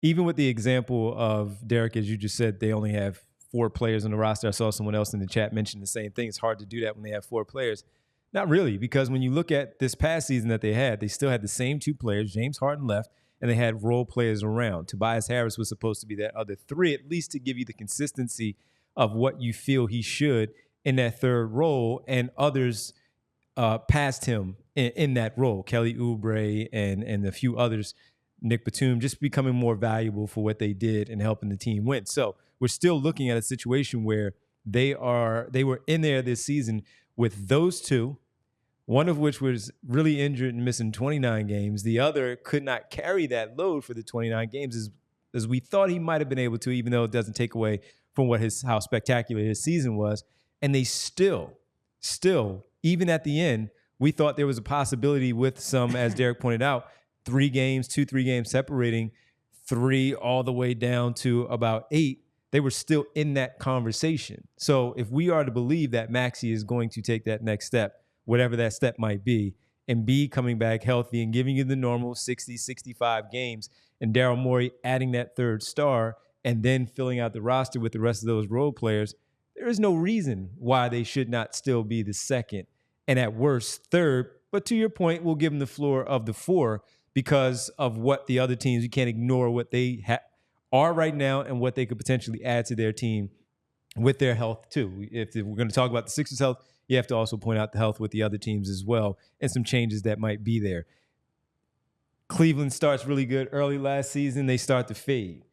even with the example of Derek, as you just said, they only have 4 players on the roster. I saw someone else in the chat mention the same thing. It's hard to do that when they have 4 players. Not really, because when you look at this past season that they still had the same 2 players. James Harden left, and they had role players around. Tobias Harris was supposed to be that other 3, at least to give you the consistency of what you feel he should in that third role, and others past him in that role. Kelly Oubre and a few others, Nick Batum, just becoming more valuable for what they did and helping the team win. So we're still looking at a situation where they were in there this season with those 2, one of which was really injured and missing 29 games. The other could not carry that load for the 29 games as we thought he might have been able to, even though it doesn't take away from how spectacular his season was. And they still, even at the end, we thought there was a possibility with some, as Derek pointed out, 3 games separating 3 all the way down to about 8. They were still in that conversation. So if we are to believe that Maxey is going to take that next step, whatever that step might be, and be coming back healthy and giving you the normal 60, 65 games, and Daryl Morey adding that third star and then filling out the roster with the rest of those role players, there is no reason why they should not still be the second and at worst third. But to your point, we'll give them the floor of the 4 because of what the other teams, you can't ignore what they are right now and what they could potentially add to their team with their health too. If we're going to talk about the Sixers' health, you have to also point out the health with the other teams as well and some changes that might be there. Cleveland starts really good early last season. They start to fade.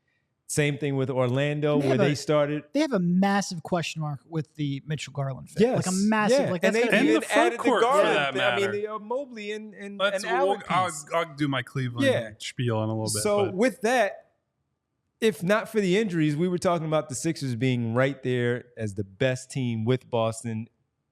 Same thing with Orlando, where they started. They have a massive question mark with the Mitchell Garland fit. Yes, like a massive. yeah. Like and that's they even the front added the court for Garland. that matter. I mean, Mobley and I'll Allen. I'll do my Cleveland spiel in a little bit. So with that, if not for the injuries, we were talking about the Sixers being right there as the best team with Boston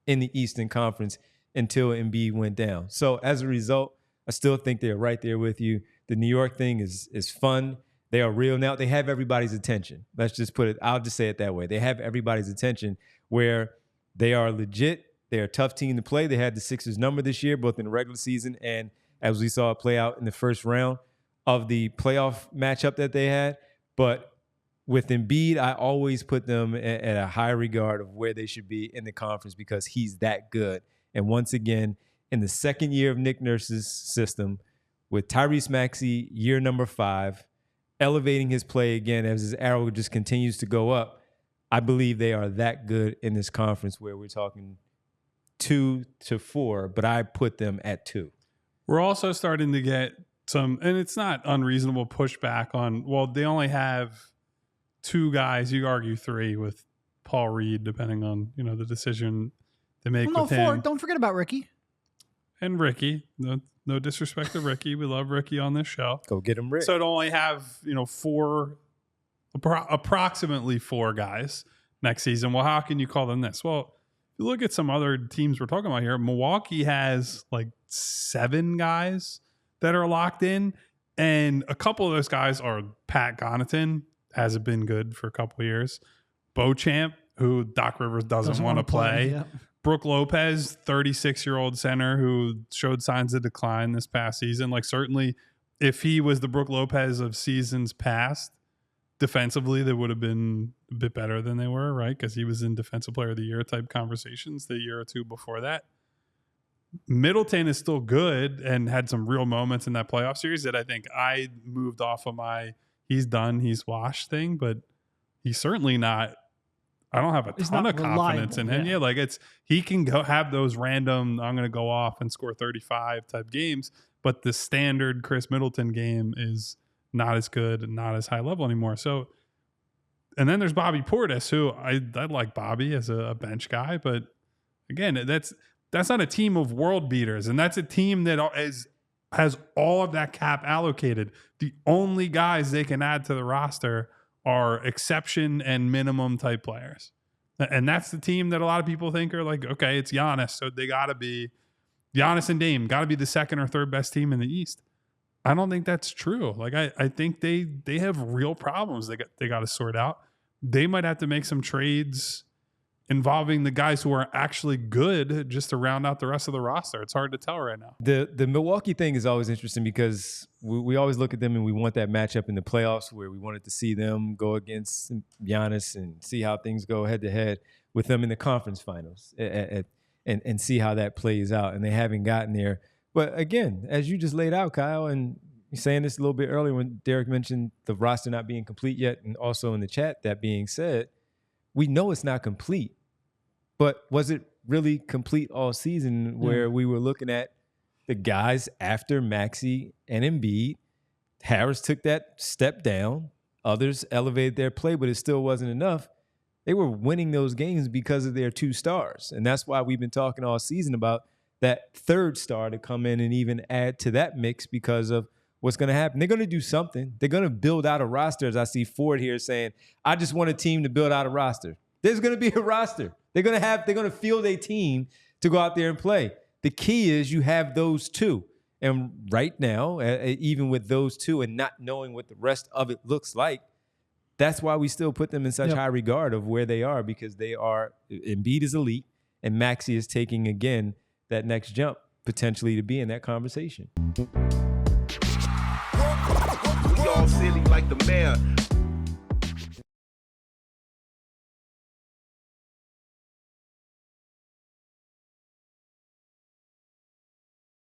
in the Eastern Conference until Embiid went down. So as a result, I still think they're right there with you. The New York thing is fun. They are real now. They have everybody's attention. Let's just put it, I'll just say it that way. They have everybody's attention where they are legit. They're a tough team to play. They had the Sixers number this year, both in the regular season and as we saw it play out in the first round of the playoff matchup that they had. But with Embiid, I always put them at a high regard of where they should be in the conference because he's that good. And once again, in the second year of Nick Nurse's system, with Tyrese Maxey, year number 5, elevating his play again as his arrow just continues to go up, I believe they are that good in this conference where we're talking 2 to 4, but I put them at 2. We're also starting to get some, and it's not unreasonable pushback on, well, they only have 2 guys, you argue 3 with Paul Reed, depending on, the decision they make with him. 4. Don't forget about Ricky. And Ricky. No disrespect to Ricky. We love Ricky on this show. Go get him, Rick. So to only have, 4, approximately 4 guys next season. Well, how can you call them this? Well, if you look at some other teams we're talking about here, Milwaukee has like 7 guys that are locked in. And a couple of those guys are Pat Connaughton, hasn't been good for a couple of years. Beauchamp, who Doc Rivers doesn't want to play. Yeah. Brooke Lopez, 36-year-old center who showed signs of decline this past season. Like, certainly, if he was the Brooke Lopez of seasons past, defensively, they would have been a bit better than they were, right? Because he was in Defensive Player of the Year type conversations the year or 2 before that. Middleton is still good and had some real moments in that playoff series that I think I moved off of my he's done, he's washed thing, but he's certainly not. I don't have a ton of confidence in him. Yeah, like he can go have those random, I'm going to go off and score 35 type games, but the standard Chris Middleton game is not as good and not as high level anymore. So, and then there's Bobby Portis, who I like Bobby as a bench guy, but again, that's not a team of world beaters, and that's a team that has all of that cap allocated. The only guys they can add to the roster are exception and minimum type players. And that's the team that a lot of people think are like, okay, it's Giannis, so they got to be Giannis and Dame, got to be the second or third best team in the East. I don't think that's true. Like I think they have real problems they got to sort out. They might have to make some trades involving the guys who are actually good just to round out the rest of the roster. It's hard to tell right now. The Milwaukee thing is always interesting because we always look at them and we want that matchup in the playoffs where we wanted to see them go against Giannis and see how things go head to head with them in the conference finals and see how that plays out. And they haven't gotten there. But again, as you just laid out, Kyle, and you're saying this a little bit earlier when Derek mentioned the roster not being complete yet, and also in the chat, that being said, we know it's not complete. But was it really complete all season where we were looking at the guys after Maxey and Embiid? Harris took that step down. Others elevated their play, but it still wasn't enough. They were winning those games because of their 2 stars. And that's why we've been talking all season about that third star to come in and even add to that mix because of what's going to happen. They're going to do something. They're going to build out a roster. As I see Ford here saying, I just want a team to build out a roster. There's going to be a roster. They're going to field a team to go out there and play. The key is you have those 2. And right now, even with those 2 and not knowing what the rest of it looks like, that's why we still put them in such high regard of where they are, because Embiid is elite and Maxey is taking, again, that next jump potentially to be in that conversation. We all silly like the mayor.